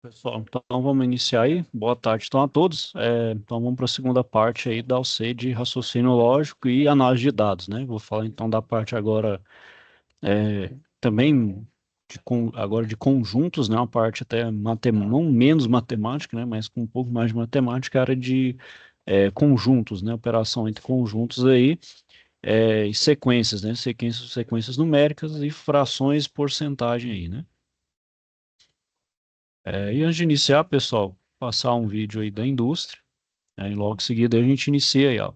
Pessoal, então vamos iniciar aí. Boa tarde, então, a todos. Então vamos para a segunda parte aí da UC de raciocínio lógico e análise de dados, né? Vou falar então da parte agora também agora de conjuntos, né? Uma parte até não menos matemática, né? Mas com um pouco mais de matemática, a área de conjuntos, né? Operação entre conjuntos aí e sequências, né? Sequências numéricas e frações, porcentagem aí, né? E antes de iniciar, pessoal, passar um vídeo aí da indústria, né, e logo em seguida a gente inicia aí, ó.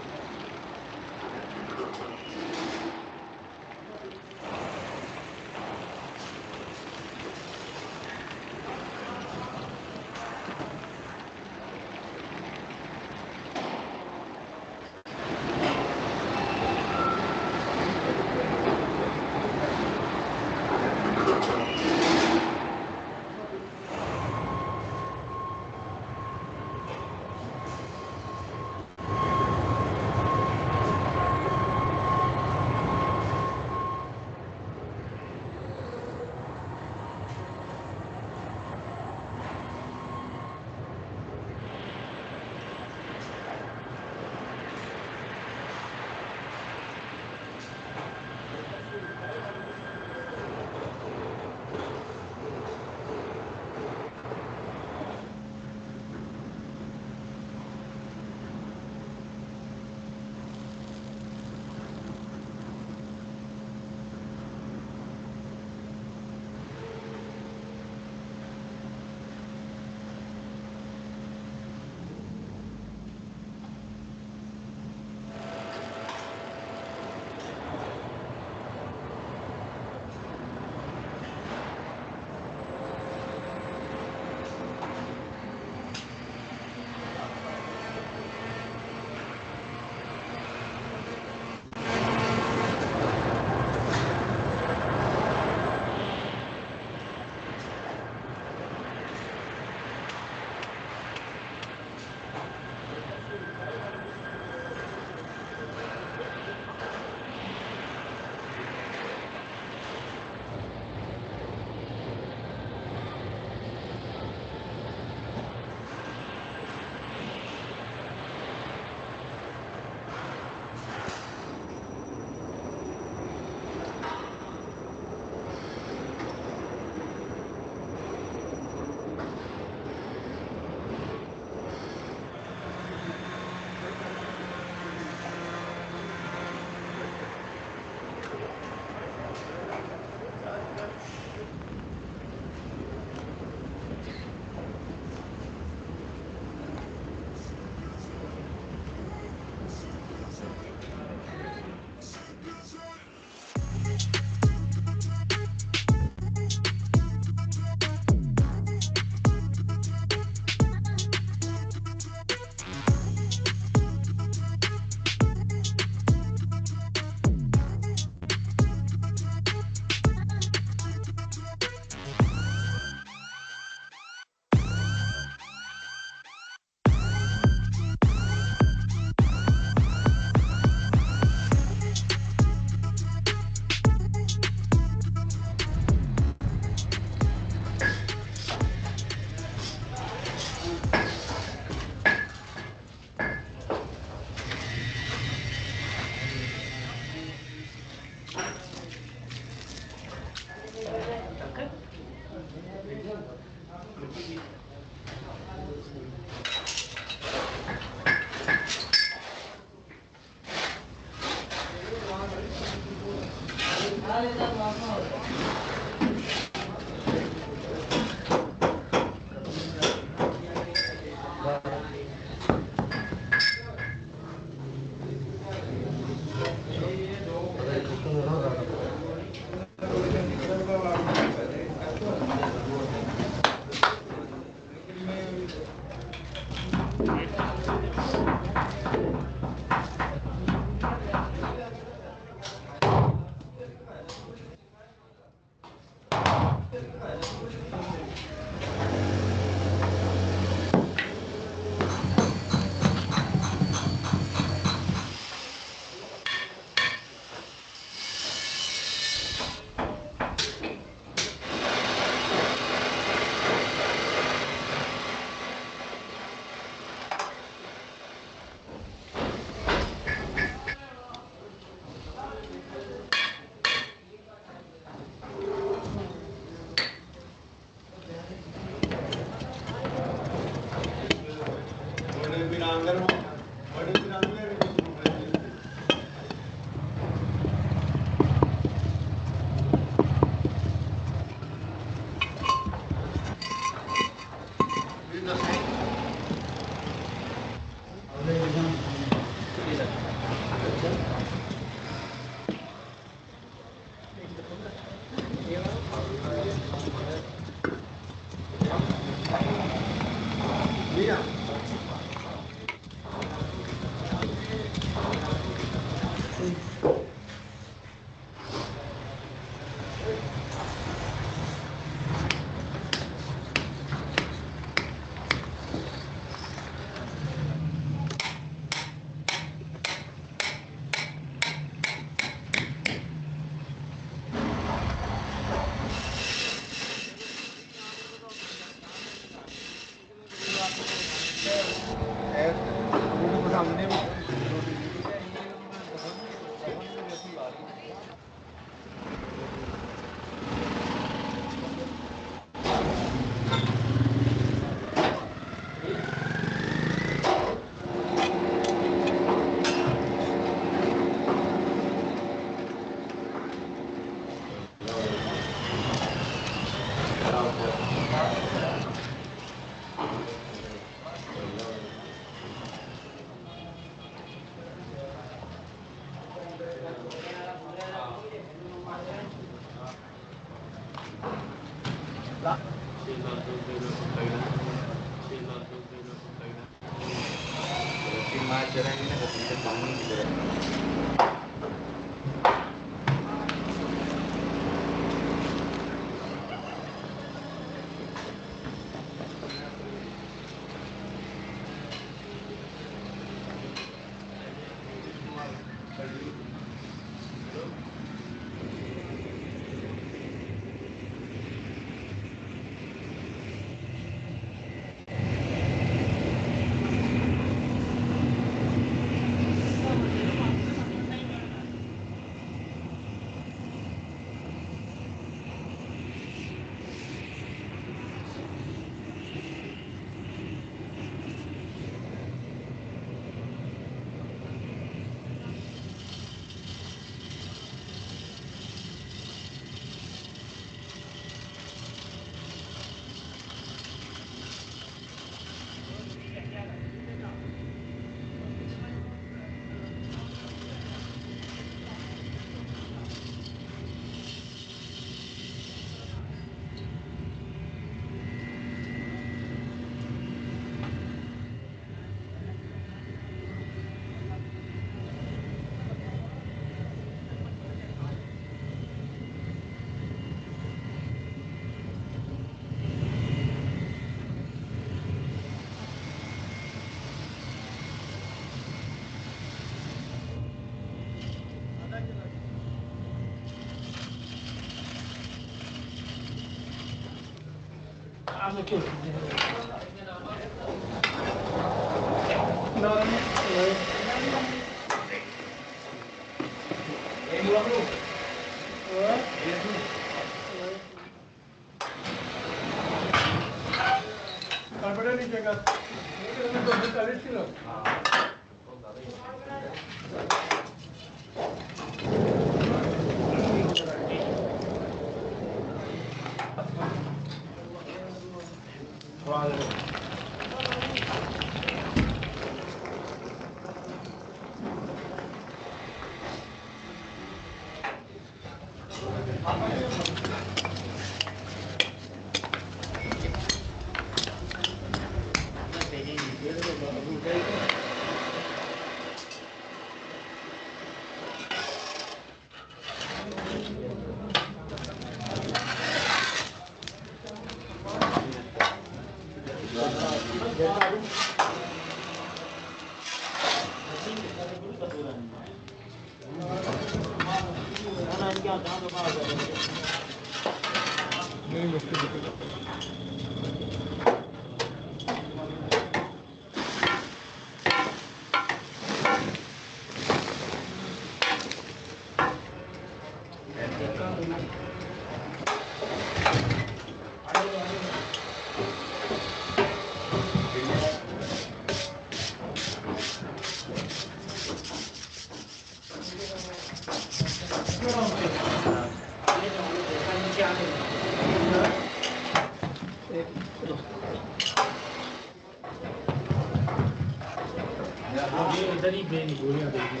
इधर ही मेन गोलियां देखिए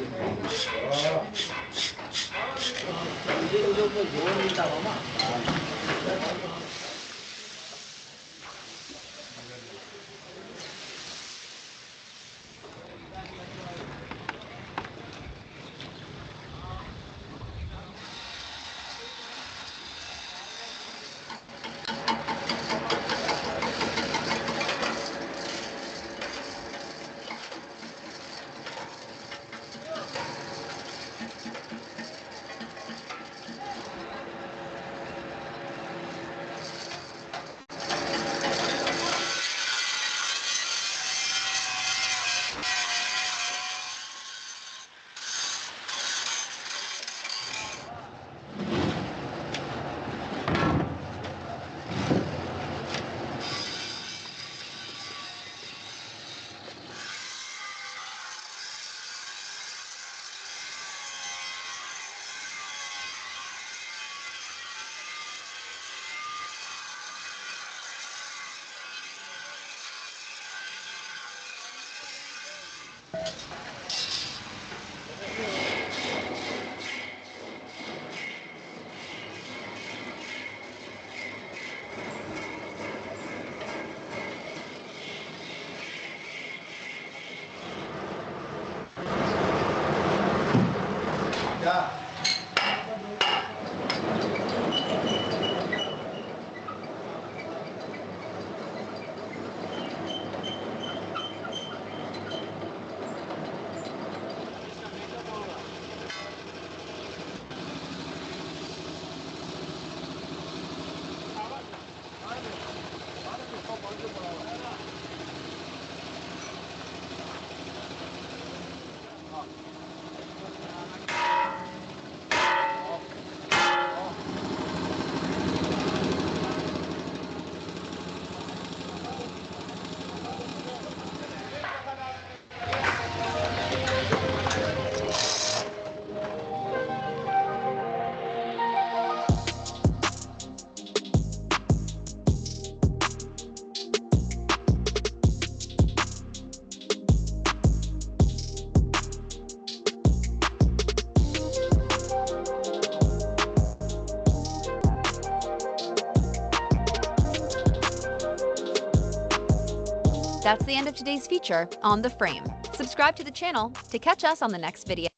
That's the end of today's feature on the frame. Subscribe to the channel to catch us on the next video.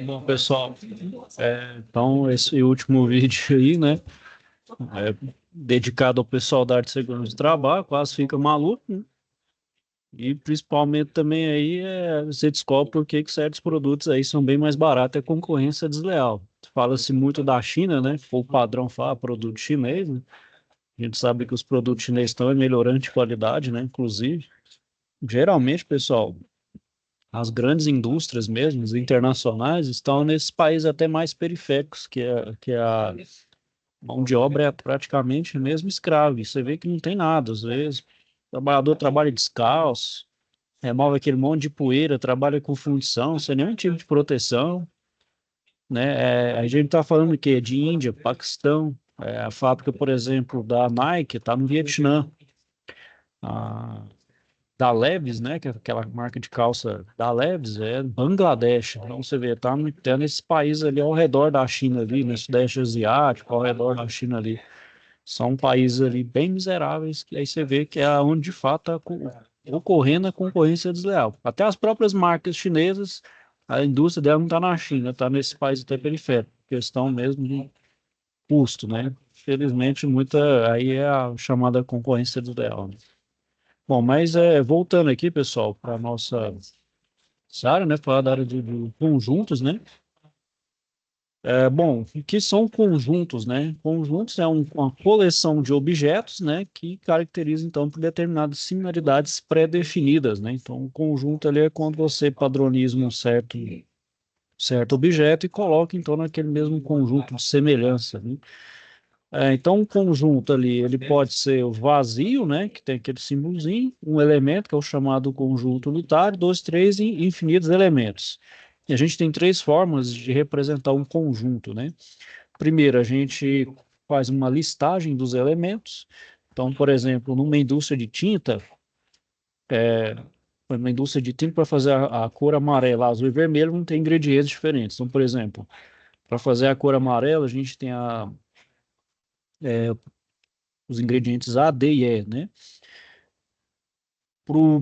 Bom, pessoal, então esse último vídeo aí, né, dedicado ao pessoal da arte e segurança do trabalho, quase fica maluco, né? E principalmente também aí você descobre por que que certos produtos aí são bem mais baratos e a concorrência é desleal. Fala-se muito da China, né? O padrão fala produto chinês, né? A gente sabe que os produtos chineses estão melhorando de qualidade, né? Inclusive, geralmente, pessoal, as grandes indústrias mesmo, as internacionais, estão nesses países até mais periféricos, que a mão de obra é praticamente mesmo escrava. E você vê que não tem nada, às vezes. O trabalhador trabalha descalço, remove aquele monte de poeira, trabalha com fundição, sem nenhum tipo de proteção. né? A gente está falando o quê? De Índia, Paquistão, a fábrica, por exemplo, da Nike está no Vietnã, a, da Levi's, né? Que é aquela marca de calça da Levi's, é Bangladesh. Então você vê, tá nesse país ali ao redor da China ali, no Sudeste Asiático, ao redor da China ali. São países ali bem miseráveis, que aí você vê que é onde de fato está ocorrendo a concorrência desleal. Até as próprias marcas chinesas, a indústria dela não está na China, está nesse país até periférico, questão mesmo de custo, né? Infelizmente, muita aí é a chamada concorrência desleal, né? Bom, mas voltando aqui, pessoal, para a nossa área, né? Falar da área de conjuntos, né? Bom, o que são conjuntos, né? Conjuntos é uma coleção de objetos, né, que caracteriza então por determinadas similaridades pré-definidas, né? Então, o conjunto ali é quando você padroniza um certo objeto e coloca então naquele mesmo conjunto de semelhança, né? Então, um conjunto ali, ele pode ser o vazio, né, que tem aquele símbolozinho, um elemento, que é o chamado conjunto unitário, dois, três e infinitos elementos. E a gente tem três formas de representar um conjunto, né? Primeiro, a gente faz uma listagem dos elementos. Então, por exemplo, numa indústria de tinta, uma indústria de tinta para fazer a cor amarela, azul e vermelho, não tem ingredientes diferentes. Então, por exemplo, para fazer a cor amarela, a gente tem os ingredientes A, D e E, né?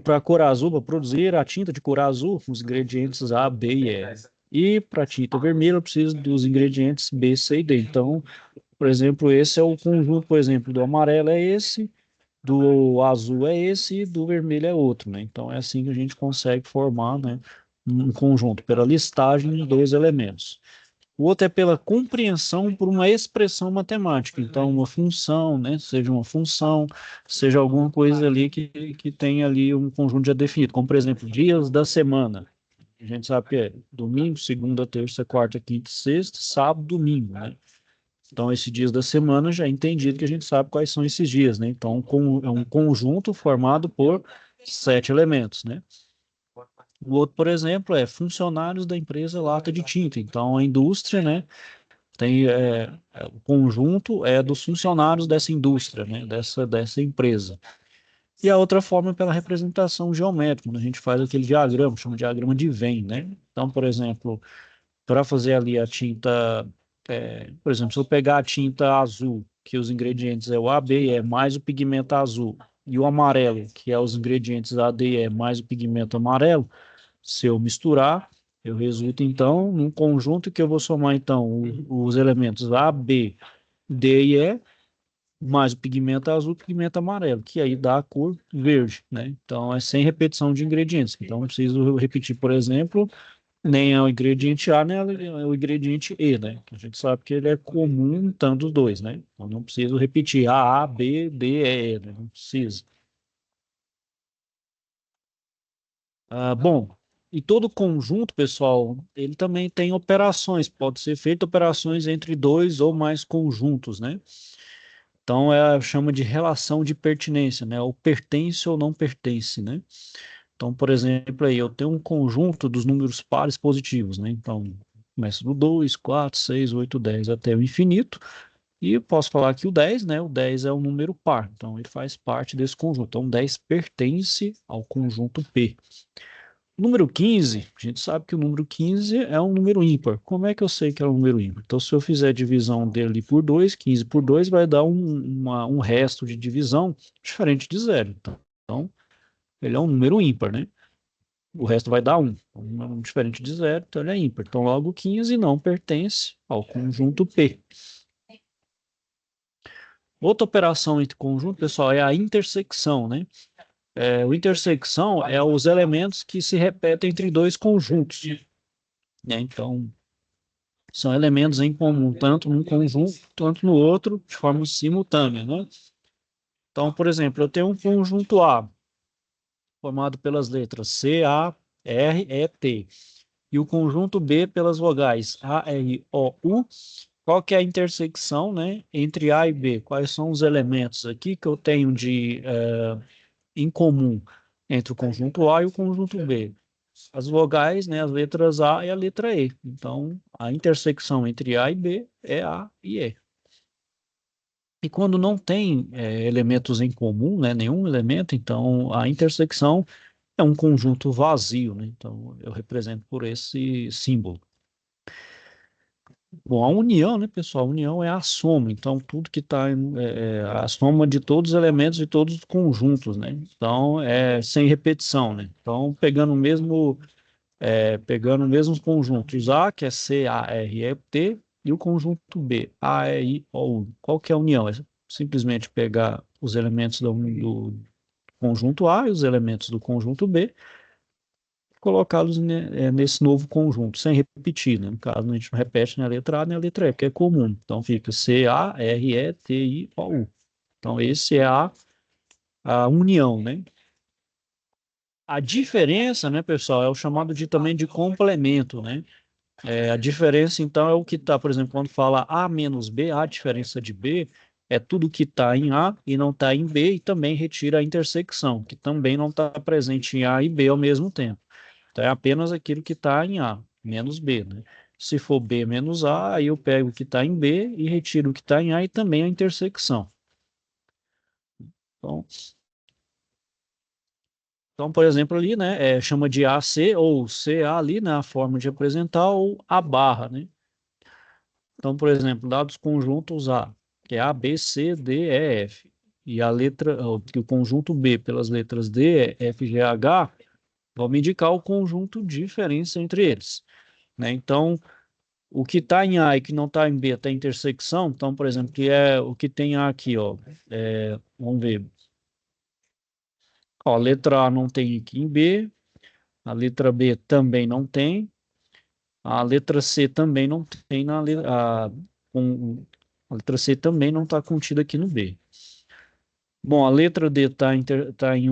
Para a cor azul, para produzir a tinta de cor azul, os ingredientes A, B e E. E para a tinta vermelha, eu preciso dos ingredientes B, C e D. Então, por exemplo, esse é o conjunto, por exemplo, do amarelo é esse, do azul é esse e do vermelho é outro, né? Então, é assim que a gente consegue formar, né, um conjunto, pela listagem dos elementos. O outro é pela compreensão por uma expressão matemática. Então, uma função, né? Seja uma função, seja alguma coisa ali que tenha ali um conjunto já definido, como, por exemplo, dias da semana. A gente sabe que é domingo, segunda, terça, quarta, quinta, sexta, sábado, domingo, né? Então, esses dias da semana já é entendido que a gente sabe quais são esses dias, né? Então, é um conjunto formado por 7 elementos, né? O outro, por exemplo, é funcionários da empresa Lata de Tinta. Então, a indústria, né? Tem o conjunto é dos funcionários dessa indústria, né, dessa empresa. E a outra forma é pela representação geométrica, quando a gente faz aquele diagrama, chama de diagrama de Venn, né? Então, por exemplo, para fazer ali a tinta, por exemplo, se eu pegar a tinta azul, que os ingredientes é o A, B e E mais o pigmento azul, e o amarelo, que é os ingredientes A, D e E mais o pigmento amarelo, se eu misturar, eu resulto então num conjunto que eu vou somar então os elementos A, B, D e E, mais o pigmento azul e o pigmento amarelo, que aí dá a cor verde, né? Então é sem repetição de ingredientes. Então não preciso repetir, por exemplo, nem o ingrediente A, nem o ingrediente E, né? Que a gente sabe que ele é comum em tanto os dois, né? Então não preciso repetir A, B, D, E, né? Não precisa. Bom, e todo conjunto, pessoal, ele também tem operações, pode ser feito operações entre dois ou mais conjuntos, né? Então, chama de relação de pertinência, né? Ou pertence ou não pertence, né? Então, por exemplo, aí eu tenho um conjunto dos números pares positivos, né? Então, começa do 2, 4, 6, 8, 10 até o infinito. E eu posso falar que o 10, né? O 10 é um número par, então ele faz parte desse conjunto. Então, 10 pertence ao conjunto P. O número 15, a gente sabe que o número 15 é um número ímpar. Como é que eu sei que é um número ímpar? Então, se eu fizer a divisão dele por 2, 15 por 2 vai dar um resto de divisão diferente de zero. Então, ele é um número ímpar, né? O resto vai dar 1. Um diferente de zero, então ele é ímpar. Então, logo 15 não pertence ao conjunto P. Outra operação entre conjunto, pessoal, é a intersecção, né? O intersecção é os elementos que se repetem entre dois conjuntos, né? Então, são elementos em comum, tanto num conjunto quanto no outro, de forma simultânea, né? Então, por exemplo, eu tenho um conjunto A, formado pelas letras C, A, R, E, T, e o conjunto B pelas vogais A, R, O, U. Qual que é a intersecção, né, entre A e B? Quais são os elementos aqui que eu tenho em comum entre o conjunto A e o conjunto B? as vogais, né, as letras A e a letra E. Então, a intersecção entre A e B é A e E. E quando não tem elementos em comum, né, nenhum elemento, então a intersecção é um conjunto vazio, né? Então, eu represento por esse símbolo. Bom, a união, né, pessoal? A união é a soma. Então, tudo que está a soma de todos os elementos de todos os conjuntos, né? Então, é sem repetição, né? Então, pegando os mesmos conjuntos A, que é C, A, R, E, T, e o conjunto B, A, E, I, O, U. Qual que é a união? É simplesmente pegar os elementos do conjunto A e os elementos do conjunto B, colocá-los nesse novo conjunto, sem repetir, né? No caso, a gente não repete nem a letra A nem a letra E, porque é comum. Então fica C, A, R, E, T, I, O, U. Então esse é a união, né? A diferença, né, pessoal, é o chamado também de complemento, né? A diferença, então, é o que está, por exemplo, quando fala A menos B, a diferença de B é tudo que está em A e não está em B, e também retira a intersecção, que também não está presente em A e B ao mesmo tempo. Então, é apenas aquilo que está em A, menos B, né? Se for B menos A, aí eu pego o que está em B e retiro o que está em A e também a intersecção. Então, por exemplo, ali, né, chama de AC ou CA ali, né, a forma de representar, ou a barra, né? Então, por exemplo, dados conjuntos A, que é A, B, C, D, E, F, e a letra, o conjunto B pelas letras D, E, F, G, H, vão me indicar o conjunto de diferença entre eles, né? Então, o que está em A e que não está em B está em intersecção. Então, por exemplo, que é o que tem A aqui, ó, vamos ver. Ó, a letra A não tem aqui em B, a letra B também não tem, a letra C também não tem com, a letra C também não está contida aqui no B. Bom, a letra D está tá em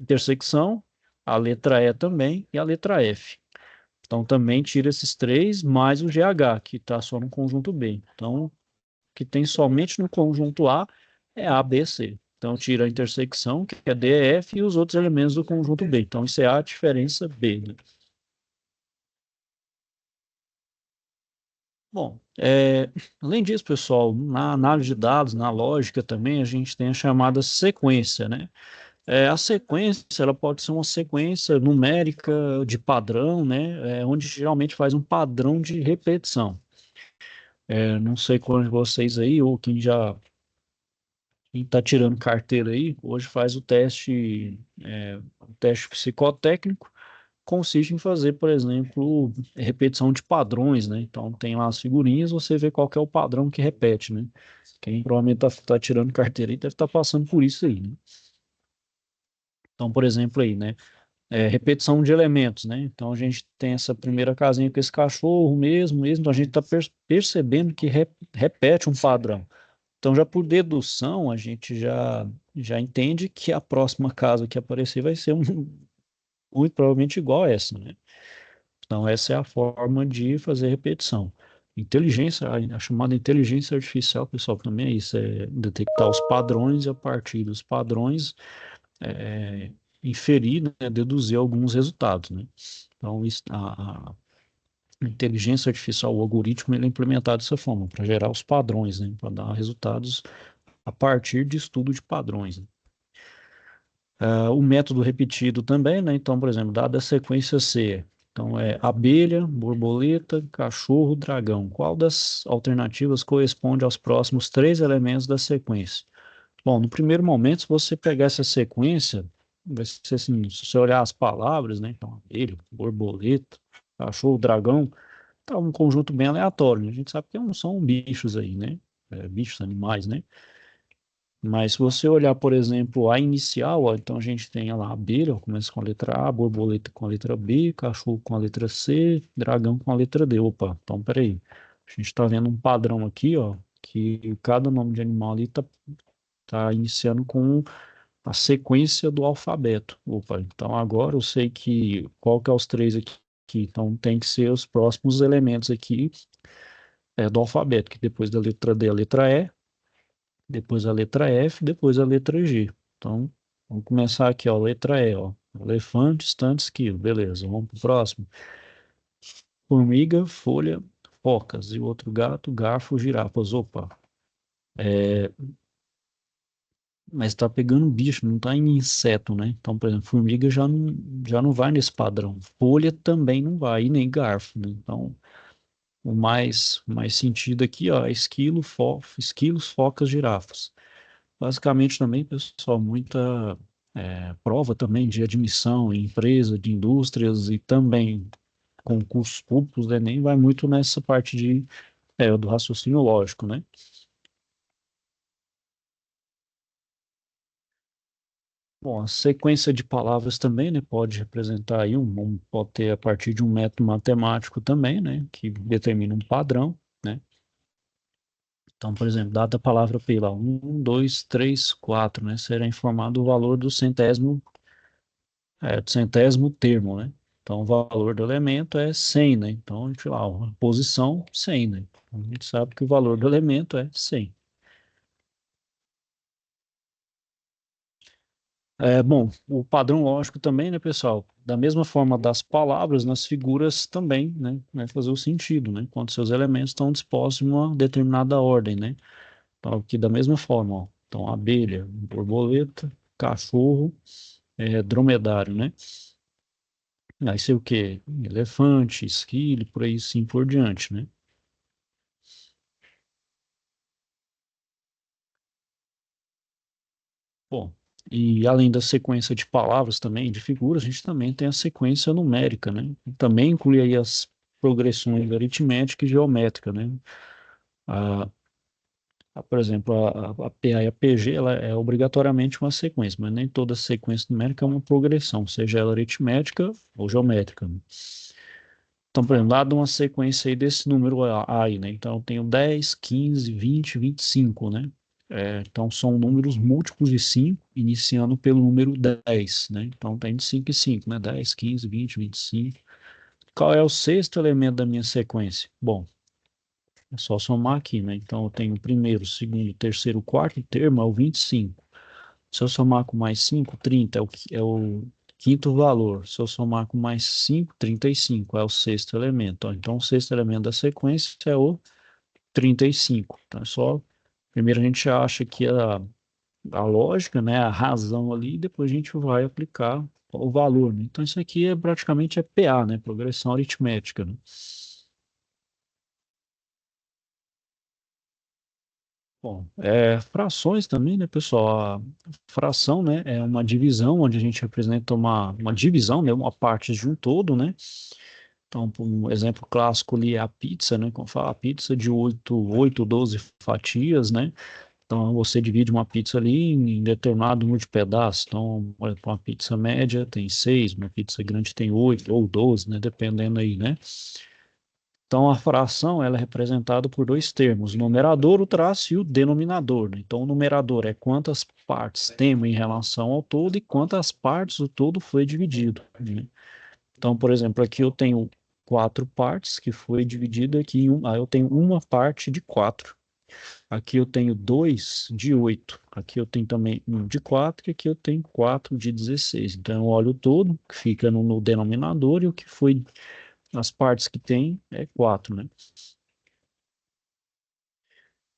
intersecção, a letra E também e a letra F. Então também tira esses três, mais o GH, que está só no conjunto B. Então, o que tem somente no conjunto A é A, B, C. Então tira a intersecção, que é D, E, F, e os outros elementos do conjunto B. Então isso é a diferença B, né? Bom, além disso, pessoal, na análise de dados, na lógica também, a gente tem a chamada sequência, né? A sequência, ela pode ser uma sequência numérica de padrão, né? Onde geralmente faz um padrão de repetição. Não sei quantos de vocês aí, ou quem está tirando carteira aí, hoje faz o teste psicotécnico, consiste em fazer, por exemplo, repetição de padrões, né? Então tem lá as figurinhas, você vê qual que é o padrão que repete, né? Quem provavelmente tá tirando carteira aí deve estar passando por isso aí, né? Então, por exemplo, aí, né? Repetição de elementos, né? Então a gente tem essa primeira casinha com esse cachorro mesmo, então a gente está percebendo que repete um padrão. Então, já por dedução, a gente já entende que a próxima casa que aparecer vai ser muito provavelmente igual a essa, né? Então, essa é a forma de fazer repetição. Inteligência, a chamada inteligência artificial, pessoal, também é isso, é detectar os padrões e a partir dos padrões é, inferir, né, deduzir alguns resultados, né? Então, a inteligência artificial, o algoritmo, ele é implementado dessa forma, para gerar os padrões, né, para dar resultados a partir de estudo de padrões, né? O método repetido também, né? Então, por exemplo, dada a sequência C, então é abelha, borboleta, cachorro, dragão. Qual das alternativas corresponde aos próximos três elementos da sequência? Bom, no primeiro momento, se você pegar essa sequência, vai ser assim, se você olhar as palavras, né? Então, abelha, borboleta, cachorro, dragão, tá um conjunto bem aleatório, né? A gente sabe que não são bichos aí, né? Bichos, animais, né? Mas se você olhar, por exemplo, a inicial, ó, então a gente tem lá a abelha, ó, começa com a letra A, borboleta com a letra B, cachorro com a letra C, dragão com a letra D. Opa, então peraí. A gente está vendo um padrão aqui, ó, que cada nome de animal ali tá iniciando com a sequência do alfabeto. Opa, então agora eu sei que qual que é os três aqui. Então tem que ser os próximos elementos aqui do alfabeto, que depois da letra D, a letra E, depois a letra F, depois a letra G. Então, vamos começar aqui, ó, letra E, ó. Elefante, estante, esquilo. Beleza, vamos pro próximo. Formiga, folha, focas. E o outro gato, garfo, girafas. Opa. Mas tá pegando bicho, não tá em inseto, né? Então, por exemplo, formiga já não vai nesse padrão. Folha também não vai, e nem garfo, né? Então, o mais sentido aqui, ó, é esquilos, focas, girafas. Basicamente também, pessoal, muita prova também de admissão em empresa, de indústrias e também concursos públicos, né? Nem vai muito nessa parte do raciocínio lógico, né? Bom, a sequência de palavras também, né, pode representar aí pode ter a partir de um método matemático também, né, que determina um padrão, né. Então, por exemplo, dada a palavra pela 1, 2, 3, 4, né, será informado o valor do centésimo termo, né. Então, o valor do elemento é 100, né. Então, a gente lá, a posição 100, né. Então, a gente sabe que o valor do elemento é 100. Bom, o padrão lógico também, né, pessoal? Da mesma forma das palavras, nas figuras também, né? Vai fazer o sentido, né? Quando seus elementos estão dispostos em uma determinada ordem, né? Então, aqui da mesma forma, ó. Então, abelha, borboleta, cachorro, dromedário, né? Aí sei o quê? Elefante, esquilo, por aí sim por diante, né? Bom, e além da sequência de palavras também, de figuras, a gente também tem a sequência numérica, né? Também inclui aí as progressões aritmética e geométrica, né? A, por exemplo, a PA e a PG, ela é obrigatoriamente uma sequência, mas nem toda sequência numérica é uma progressão, seja ela aritmética ou geométrica, né? Então, por exemplo, dado uma sequência aí desse número aí, né? Então, eu tenho 10, 15, 20, 25, né? Então, são números múltiplos de 5, iniciando pelo número 10, né? Então, tem de 5 e 5, né? 10, 15, 20, 25. Qual é o sexto elemento da minha sequência? Bom, é só somar aqui, né? Então, eu tenho o primeiro, segundo, terceiro, quarto termo é o 25. Se eu somar com mais 5, 30 é o quinto valor. Se eu somar com mais 5, 35 é o sexto elemento. Ó. Então, o sexto elemento da sequência é o 35. Então, é só. Primeiro a gente acha que a lógica, né, a razão ali, e depois a gente vai aplicar o valor, né? Então, isso aqui praticamente é PA, né? Progressão aritmética, né? Bom, frações também, né, pessoal? A fração, né, é uma divisão onde a gente representa uma divisão, né, uma parte de um todo, né? Então, um exemplo clássico ali é a pizza, né? Como fala, a pizza de 12 fatias, né? Então, você divide uma pizza ali em determinado número de pedaços. Então, por exemplo, uma pizza média tem 6, uma pizza grande tem 8 ou 12, né? Dependendo aí, né? Então, a fração ela é representada por dois termos, o numerador, o traço e o denominador, né? Então, o numerador é quantas partes temos em relação ao todo e quantas partes o todo foi dividido, né? Então, por exemplo, aqui eu tenho 4 partes que foi dividido aqui em eu tenho uma parte de 4. Aqui eu tenho 2 de 8. Aqui eu tenho também 1 de 4 e aqui eu tenho 4 de 16. Então, eu olho o todo, que fica no denominador, e o que foi as partes que tem é 4, né?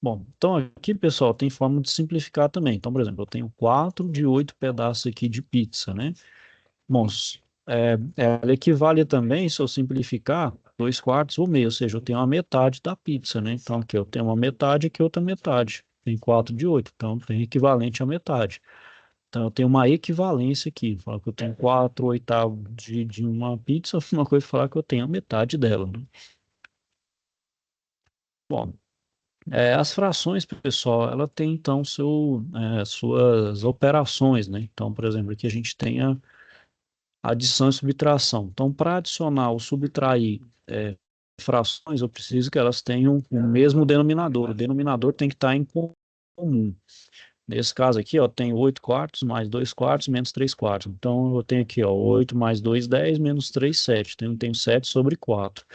Bom, então aqui, pessoal, tem forma de simplificar também. Então, por exemplo, eu tenho 4 de 8 pedaços aqui de pizza, né? Bom, ela equivale também, se eu simplificar, 2 quartos ou meio, ou seja, eu tenho a metade da pizza, né? Então, aqui eu tenho uma metade, aqui outra metade. Tem 4 de 8, então tem equivalente à metade. Então, eu tenho uma equivalência aqui. Falar que eu tenho 4 oitavos de uma pizza, uma coisa falar que eu tenho a metade dela, né? Bom, as frações, pessoal, ela tem então suas operações, né? Então, por exemplo, aqui a gente tem a adição e subtração. Então, para adicionar ou subtrair frações, eu preciso que elas tenham o mesmo denominador. O denominador tem que estar em comum. Nesse caso aqui, ó, tem 8 quartos mais 2 quartos menos 3 quartos. Então, eu tenho aqui, ó, 8 mais 2, 10, menos 3, 7. Então, eu tenho 7 sobre 4.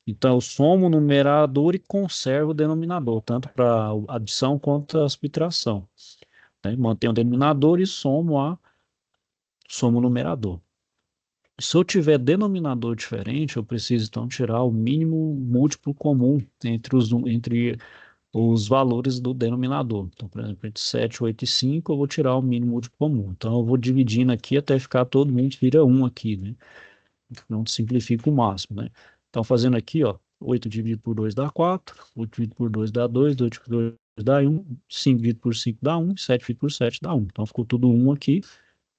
Então, eu somo o numerador e conservo o denominador, tanto para adição quanto a subtração, né? Mantenho o denominador e somo o numerador. Se eu tiver denominador diferente, eu preciso então tirar o mínimo múltiplo comum entre os valores do denominador. Então, por exemplo, entre 7, 8 e 5, eu vou tirar o mínimo múltiplo comum. Então, eu vou dividindo aqui até ficar todo mundo vira 1 aqui, né? Não simplifica o máximo, né? Então, fazendo aqui, ó, 8 dividido por 2 dá 4, 8 dividido por 2 dá 2, 2 dividido por 2 dá 1, 5 dividido por 5 dá 1, 7 dividido por 7 dá 1. Então, ficou tudo 1 aqui.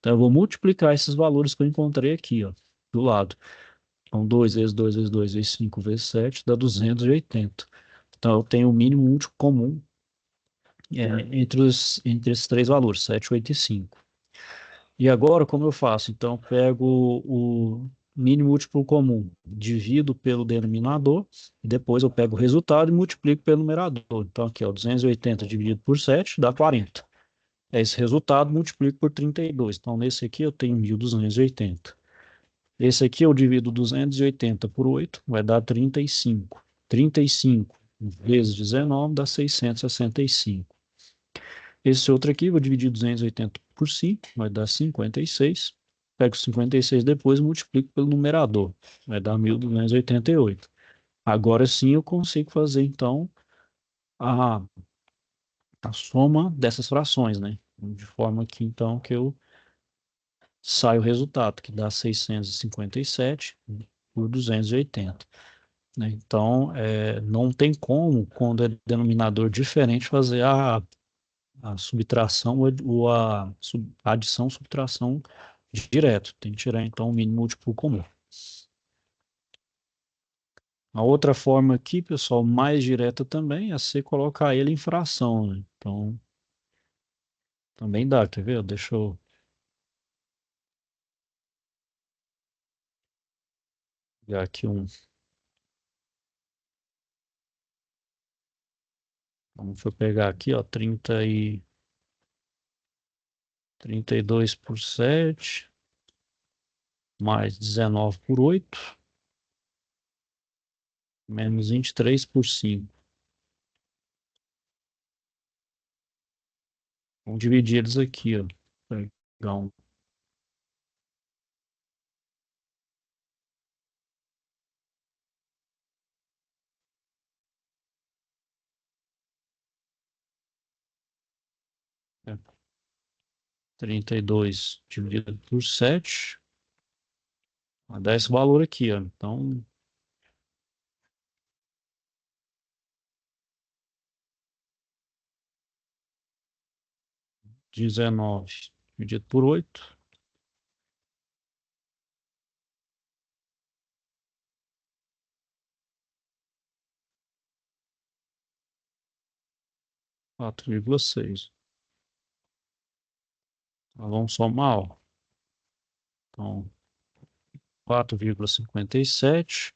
Então, eu vou multiplicar esses valores que eu encontrei aqui, ó, do lado. Então, 2 vezes 2 vezes 2 vezes 5 vezes 7 dá 280. Então, eu tenho o mínimo múltiplo comum entre esses três valores, 7, 8 e 5. E agora, como eu faço? Então, eu pego o mínimo múltiplo comum, divido pelo denominador, e depois eu pego o resultado e multiplico pelo numerador. Então, aqui, ó, 280 dividido por 7 dá 40. Esse resultado multiplico por 32. Então, nesse aqui eu tenho 1.280. Esse aqui eu divido 280 por 8, vai dar 35. 35 vezes 19 dá 665. Esse outro aqui, vou dividir 280 por 5, vai dar 56. Pego 56 depois, multiplico pelo numerador, vai dar 1.288. Agora sim eu consigo fazer, então, a, a soma dessas frações, né? De forma que, então, que eu saio o resultado, que dá 657 por 280. Né? Então, não tem como, quando é denominador diferente, fazer a subtração ou a adição, subtração direto. Tem que tirar, então, o mínimo múltiplo comum. A outra forma aqui, pessoal, mais direta também, é você colocar ele em fração. Né? Então, também dá, quer ver? Deixa eu pegar aqui um. Vamos pegar aqui, ó, 32 por 7, mais 19 por 8, menos 23 por 5. Vamos dividir eles aqui, ó. Pegar um 32 dividido por 7, vai dar esse valor aqui, ó. Então, 19 dividido por 8, 4,6. Então, vamos somar, ó. Então, 4,57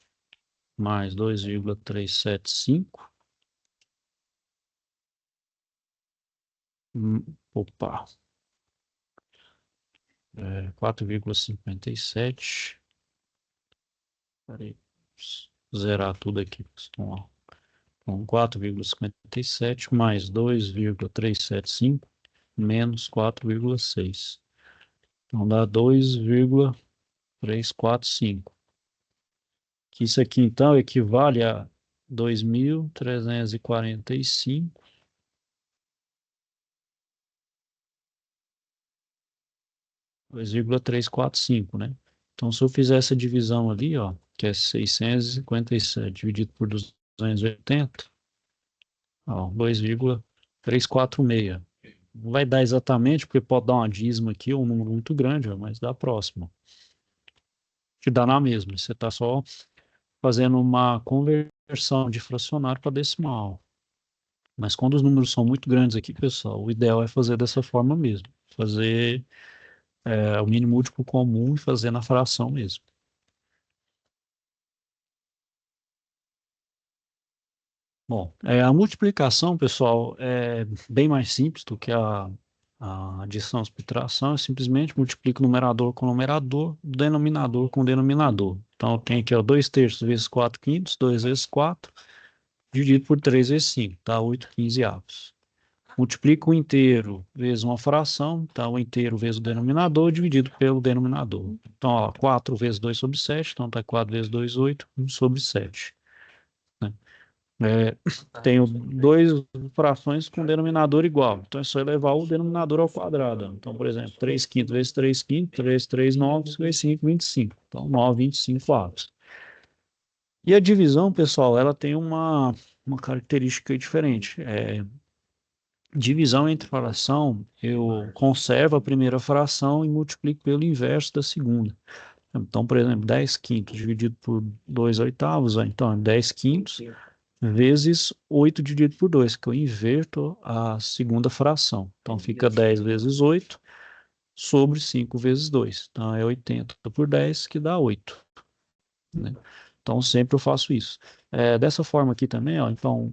mais 2,375. Opa. 4,57. Peraí. Zerar tudo aqui. Então, 4,57 mais 2,375 menos 4,6. Então dá 2,345. Que isso aqui então equivale a 2.345 2,345, né? Então, se eu fizer essa divisão ali, ó, que é 657 dividido por 280, ó, 2,346. Não vai dar exatamente, porque pode dar uma dízima aqui, um número muito grande, ó, mas dá próximo. Te dá na mesma. Você está só fazendo uma conversão de fracionário para decimal. Mas quando os números são muito grandes aqui, pessoal, o ideal é fazer dessa forma mesmo. Fazer o mínimo múltiplo comum e fazer na fração mesmo. Bom, a multiplicação, pessoal, é bem mais simples do que a adição e subtração. Eu simplesmente multiplico o numerador com o numerador, o denominador com o denominador. Então, eu tenho aqui, ó, 2 terços vezes 4 quintos, 2 vezes 4, dividido por 3 vezes 5, dá 8 15 avos. multiplica o inteiro vezes uma fração, então o inteiro vezes o denominador dividido pelo denominador. Então, ó, 4 vezes 2 sobre 7, então tá 4 vezes 2, 8, 1 sobre 7. Né? Tenho duas frações com denominador igual, então é só elevar o denominador ao quadrado. Então, por exemplo, 3 quintos vezes 3 quintos, 3, 9, vezes 5, 25. Então, 9, 25 quartos. E a divisão, pessoal, ela tem uma característica diferente. Divisão entre fração, eu conservo a primeira fração e multiplico pelo inverso da segunda. Então, por exemplo, 10 quintos dividido por 2 oitavos, então é 10 quintos vezes 8 dividido por 2, que eu inverto a segunda fração. Então, fica 10 vezes 8 sobre 5 vezes 2. Então, é 80 por 10, que dá 8. Né? Então, sempre eu faço isso. Dessa forma aqui também, ó, então,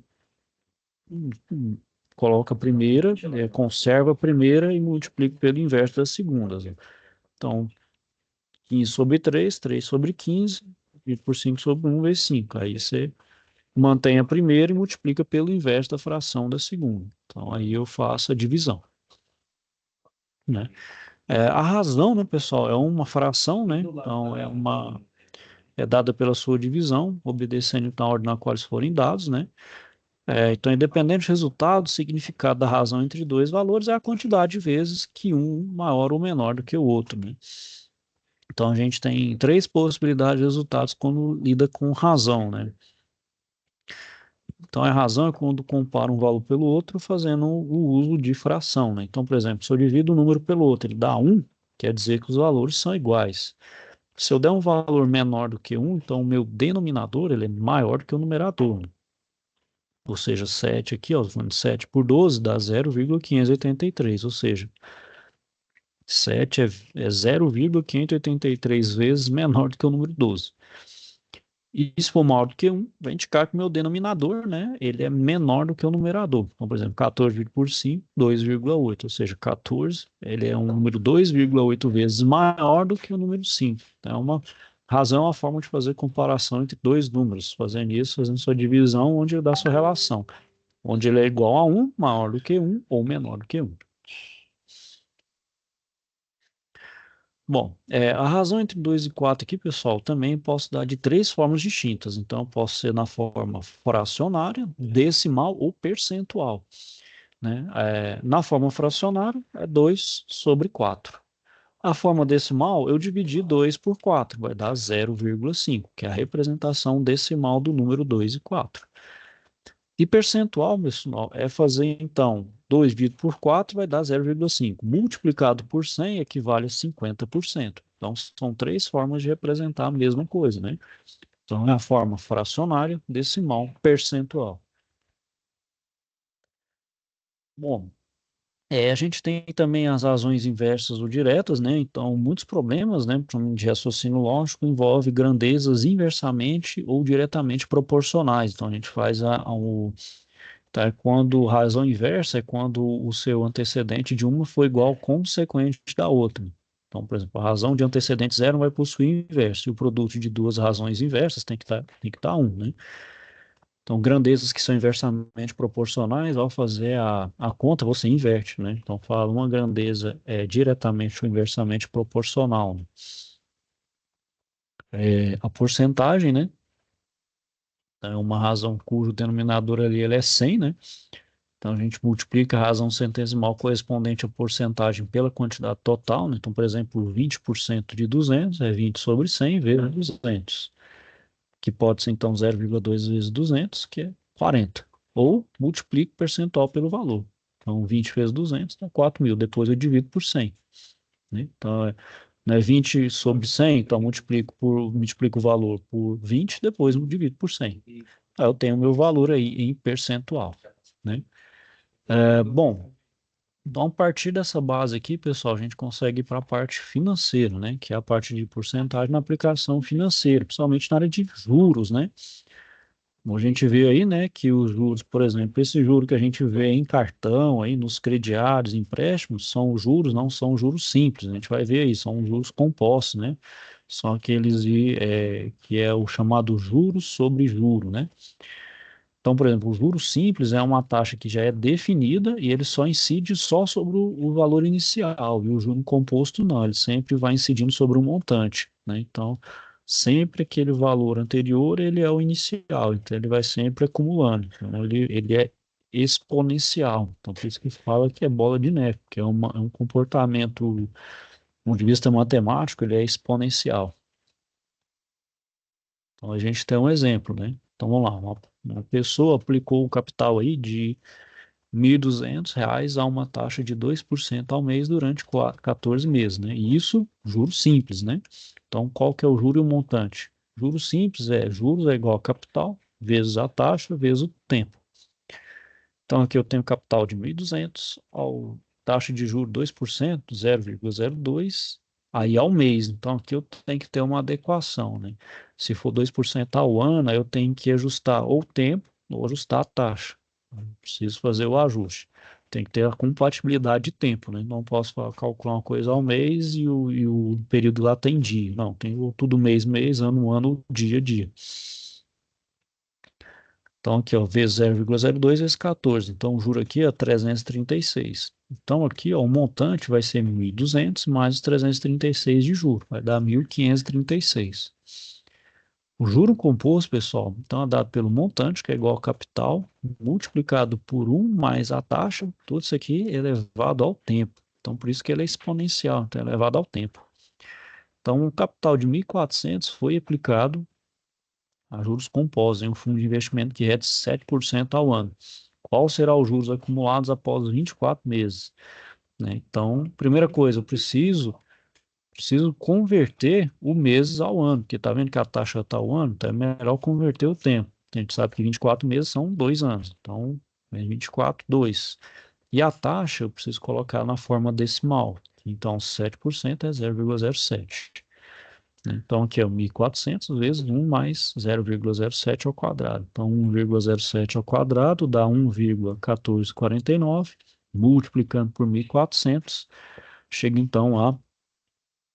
coloca a primeira, conserva a primeira e multiplica pelo inverso das segundas. Ó. Então, 15 sobre 3, 3 sobre 15, dividido por 5 sobre 1 vezes 5. Aí você mantém a primeira e multiplica pelo inverso da fração da segunda. Então, aí eu faço a divisão. Né? A razão, né, pessoal, é uma fração, né? Então, é dada pela sua divisão, obedecendo então, a ordem na qual eles forem dados, né? Então, independente do resultado, o significado da razão entre dois valores é a quantidade de vezes que um maior ou menor do que o outro, né? Então, a gente tem três possibilidades de resultados quando lida com razão, né? Então, a razão é quando compara um valor pelo outro fazendo o uso de fração, né? Então, por exemplo, se eu divido um número pelo outro, ele dá 1, quer dizer que os valores são iguais. Se eu der um valor menor do que 1, então o meu denominador ele é maior do que o numerador. Né? Ou seja, 7 aqui, ó, 7 por 12 dá 0,583, ou seja, 7 é 0,583 vezes menor do que o número 12. E se for maior do que 1, vai indicar que o meu denominador, né, ele é menor do que o numerador. Então, por exemplo, 14 por 5, 2,8. Ou seja, 14, ele é um número 2,8 vezes maior do que o número 5. Então, é uma razão, uma forma de fazer comparação entre dois números. Fazendo isso, fazendo sua divisão, onde dá sua relação. Onde ele é igual a 1, maior do que 1 ou menor do que 1. Bom, a razão entre 2 e 4 aqui, pessoal, também posso dar de três formas distintas. Então, posso ser na forma fracionária, decimal ou percentual. Né? Na forma fracionária, é 2 sobre 4. A forma decimal, eu dividi 2 por 4, vai dar 0,5, que é a representação decimal do número 2 e 4. E percentual, pessoal, é fazer, então, 2 dividido por 4 vai dar 0,5. Multiplicado por 100 equivale a 50%. Então, são três formas de representar a mesma coisa, né? Então, é a forma fracionária, decimal, percentual. Bom, a gente tem também as razões inversas ou diretas, né? Então, muitos problemas, né, de raciocínio lógico envolve grandezas inversamente ou diretamente proporcionais. Então, a gente faz tá? Quando razão inversa é quando o seu antecedente de uma foi igual ao consequente da outra. Então, por exemplo, a razão de antecedente zero vai possuir inverso, e o produto de duas razões inversas tem que estar 1, né? Então, grandezas que são inversamente proporcionais, ao fazer a conta, você inverte, né? Então, fala uma grandeza é diretamente ou inversamente proporcional. Né? A porcentagem, né? Então, é uma razão cujo denominador ali ele é 100, né? Então, a gente multiplica a razão centesimal correspondente à porcentagem pela quantidade total. Né? Então, por exemplo, 20% de 200 é 20 sobre 100 vezes 200, que pode ser, então, 0,2 vezes 200, que é 40. Ou multiplico o percentual pelo valor. Então, 20 vezes 200 dá 4.000. Depois eu divido por 100. Né? Então, né, 20 sobre 100, então multiplico o valor por 20, depois eu divido por 100. Aí eu tenho o meu valor aí em percentual. Né? Bom, então a partir dessa base aqui, pessoal, a gente consegue ir para a parte financeira, né? Que é a parte de porcentagem na aplicação financeira, principalmente na área de juros, né? Como a gente vê aí, né, que os juros, por exemplo, esse juro que a gente vê em cartão, aí nos crediários, empréstimos, são os juros, não são juros simples, a gente vai ver aí, são juros compostos, né? São aqueles que é o chamado juros sobre juro, né? Então, por exemplo, o juros simples é uma taxa que já é definida e ele só incide só sobre o valor inicial, e o juro composto não, ele sempre vai incidindo sobre o montante, né? Então, sempre aquele valor anterior, ele é o inicial, então ele vai sempre acumulando. Então, ele é exponencial. Então, por isso que fala que é bola de neve, porque é um comportamento, do ponto de vista matemático, ele é exponencial. Então, a gente tem um exemplo, né? Então, vamos lá, uma pessoa aplicou o capital aí de R$ 1.200 a uma taxa de 2% ao mês durante 14 meses, né? E isso, juros simples, né? Então, qual que é o juro e o montante? Juros simples juros é igual a capital, vezes a taxa, vezes o tempo. Então, aqui eu tenho capital de 1.200, ao taxa de juros 2%, 0,02, aí ao mês. Então, aqui eu tenho que ter uma adequação, né? Se for 2% ao ano, aí eu tenho que ajustar ou o tempo ou ajustar a taxa. Preciso fazer o ajuste. Tem que ter a compatibilidade de tempo, né? Não posso calcular uma coisa ao mês e o período lá tem dia. Não, tem tudo mês, ano, dia, dia. Então, aqui, ó, vezes 0,02 vezes 14. Então, o juro aqui é 336. Então, aqui, ó, o montante vai ser 1.200 mais os 336 de juro. Vai dar 1.536. O juro composto, pessoal, então é dado pelo montante, que é igual ao capital, multiplicado por um mais a taxa. Tudo isso aqui é elevado ao tempo. Então, por isso que ele é exponencial, então é elevado ao tempo. Então, um capital de 1.400 foi aplicado a juros compostos em um fundo de investimento que rende 7% ao ano. Qual será os juros acumulados após 24 meses? Né? Então, primeira coisa, eu preciso converter o meses ao ano, porque tá vendo que a taxa está ao ano, então é melhor converter o tempo. A gente sabe que 24 meses são 2 anos, então 24, 2. E a taxa eu preciso colocar na forma decimal, então 7% é 0,07. Então, aqui é 1.400 vezes 1 mais 0,07 ao quadrado. Então, 1,07 ao quadrado dá 1,1449, multiplicando por 1.400, chega então a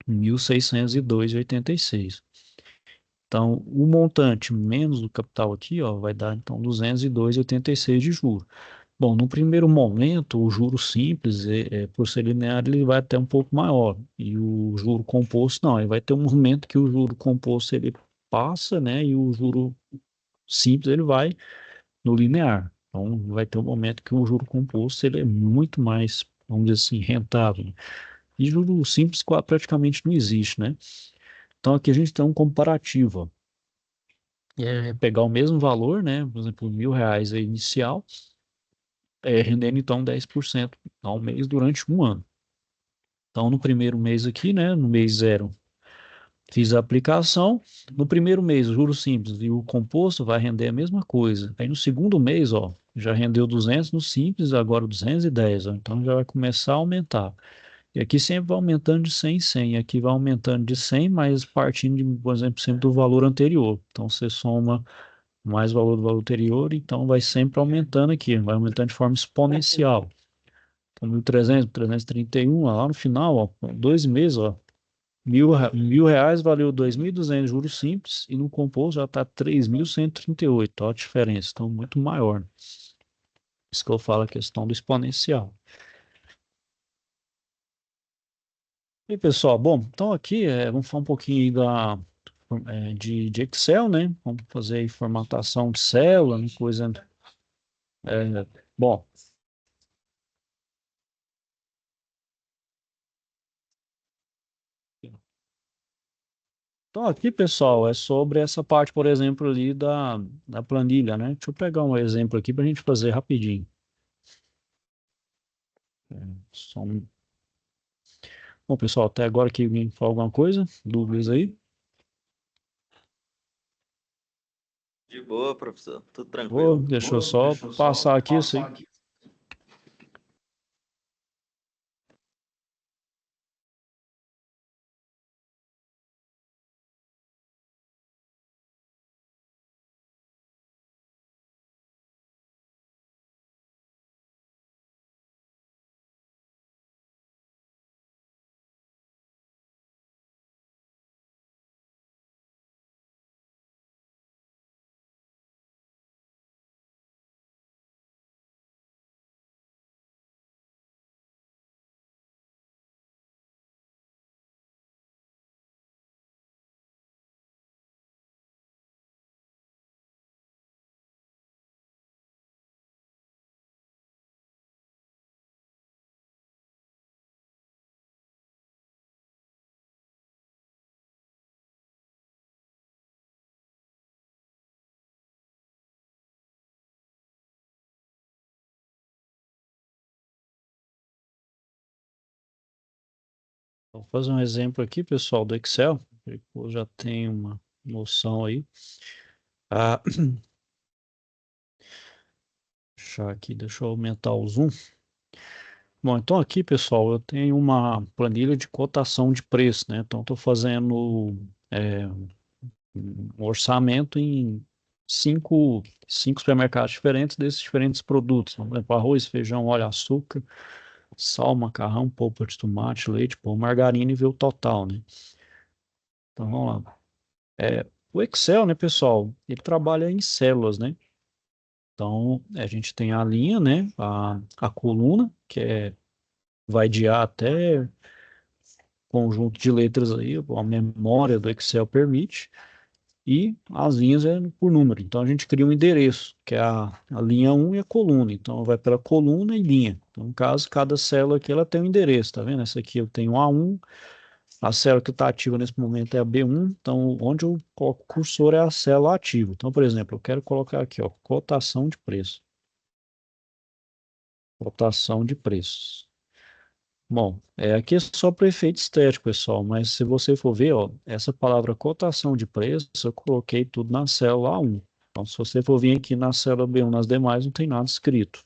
1.602,86. Então, o montante menos o capital aqui, ó, vai dar então 202,86 de juros. Bom, no primeiro momento, o juro simples, por ser linear, ele vai até um pouco maior. E o juro composto, não. Ele vai ter um momento que o juro composto ele passa, né? E o juro simples ele vai no linear. Então, vai ter um momento que o juro composto ele é muito mais, vamos dizer assim, rentável. E juro simples praticamente não existe, né? Então, aqui a gente tem um comparativo, ó. É pegar o mesmo valor, né? Por exemplo, R$ 1.000 aí inicial, rendendo então 10% ao mês durante um ano. Então, no primeiro mês aqui, né, no mês zero, fiz a aplicação. No primeiro mês, o juros simples e o composto vai render a mesma coisa. Aí no segundo mês, ó, já rendeu 200 no simples, agora 210, ó, então já vai começar a aumentar. E aqui sempre vai aumentando de 100 em 100. Aqui vai aumentando de 100, mas partindo, por exemplo, sempre do valor anterior. Então, você soma mais valor do valor anterior, então vai sempre aumentando aqui, vai aumentando de forma exponencial. Então, 1.300, 331, lá no final, ó, 2 meses, ó, R$ 1.000 valeu 2.200 juros simples e no composto já está 3.138, ó, a diferença, então muito maior, né? Isso que eu falo a questão do exponencial. E pessoal, bom, então aqui vamos falar um pouquinho aí de Excel, né? Vamos fazer aí formatação de célula, né? Coisa. Bom, então aqui, pessoal, é sobre essa parte, por exemplo, ali da planilha, né? Deixa eu pegar um exemplo aqui para a gente fazer rapidinho. É, só um- Bom, pessoal, até agora que alguém falou alguma coisa, dúvidas aí? De boa, professor. Tudo tranquilo. Deixa eu só passar aqui isso aí. Vou fazer um exemplo aqui, pessoal, do Excel. Eu já tenho uma noção aí. Ah, deixa eu aumentar o zoom. Bom, então aqui, pessoal, eu tenho uma planilha de cotação de preço, né? Então, estou fazendo um orçamento em cinco supermercados diferentes desses diferentes produtos. Por exemplo, arroz, feijão, óleo, açúcar, sal, macarrão, polpa de tomate, leite, pão, margarina e ver o total, né? Então, vamos lá. O Excel, né, pessoal, ele trabalha em células, né? Então, a gente tem a linha, né? A coluna, vai de A até conjunto de letras aí, a memória do Excel permite, e as linhas é por número. Então a gente cria um endereço, que é a linha um e a coluna. Então vai pela coluna e linha. Então, no caso, cada célula aqui ela tem um endereço, tá vendo? Essa aqui eu tenho A1, a célula que está ativa nesse momento é a B1, então onde eu coloco o cursor é a célula ativa. Então, por exemplo, eu quero colocar aqui, ó, cotação de preço. Cotação de preços. Bom, aqui é só para efeito estético, pessoal, mas se você for ver, ó, essa palavra cotação de preço, eu coloquei tudo na célula A1. Então, se você for vir aqui na célula B1, nas demais, não tem nada escrito.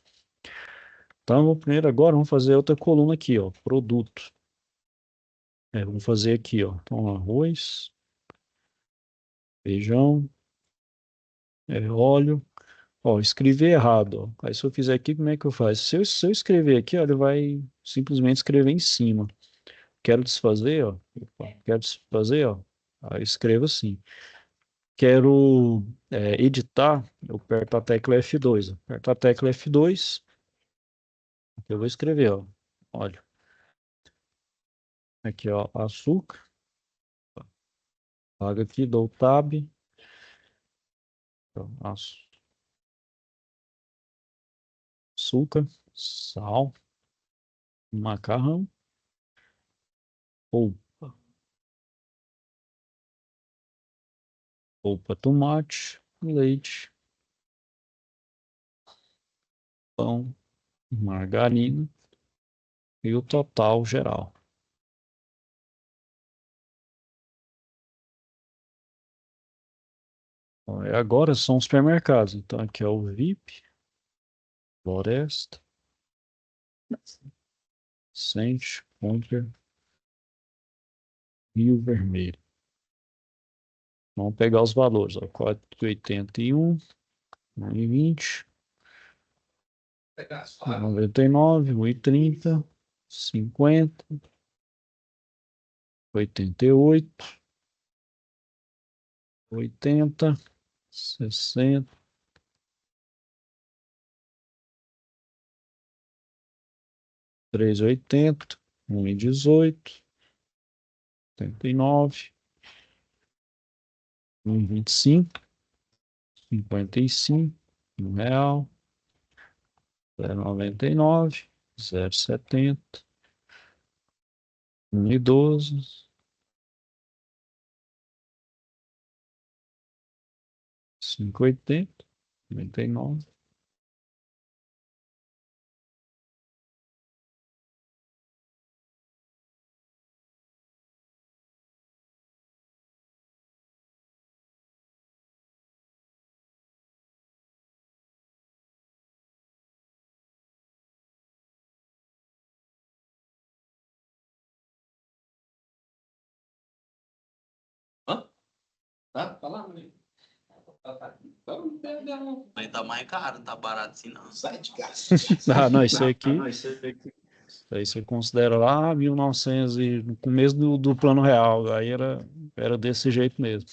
Então, primeiro agora, vamos fazer outra coluna aqui, ó, produto. Vamos fazer aqui, ó, então, arroz, feijão, óleo. Ó, escrevi errado, ó. Aí se eu fizer aqui, como é que eu faço? Se eu escrever aqui, ó, ele vai simplesmente escrever em cima. Quero desfazer, ó. Opa, quero desfazer, ó. Aí escrevo assim. Quero editar, eu aperto a tecla F2. Aperto a tecla F2, eu vou escrever, ó. Olha, aqui, ó, açúcar. Paga aqui, dou tab. Ó, açúcar, sal, macarrão, polpa, polpa, tomate, leite, pão, margarina e o total geral. Ó, agora são os supermercados. Então aqui é o VIP, Floresta, Sente, Compre, Rio Vermelho. Vamos pegar os valores, ó, 4,81, 1,20, 99, 1,30, 50, 88, 80, 60, 3,80, 1,18, 79, 1,25, 55, R$ 1, 0,99, 0,70, 1,12, 5,80, 99. Hã? Tá? Tá lá, né? Mas tá mais caro, tá barato assim não. Sai de casa. Ah, não, isso aqui. Aí você considera lá 1900 e no começo do plano real, aí era desse jeito mesmo.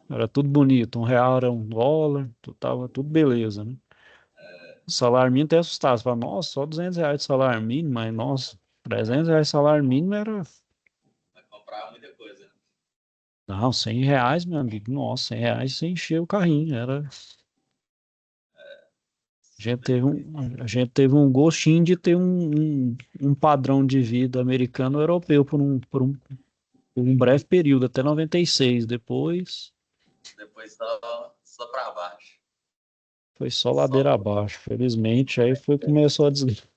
Era tudo bonito, R$ 1 era $1, tava tudo beleza, né? O salário mínimo até assustava, você fala, nossa, só R$ 200 de salário mínimo, mas nossa, R$ 300 de salário mínimo era, Vai comprar muita coisa, né? não, R$ 100, meu amigo, nossa, R$ 100 você enchia o carrinho, a gente teve um gostinho de ter um padrão de vida americano ou europeu por um breve período, até 96. Depois Depois só pra baixo. foi só ladeira Só. abaixo. Felizmente, aí começou a desligar.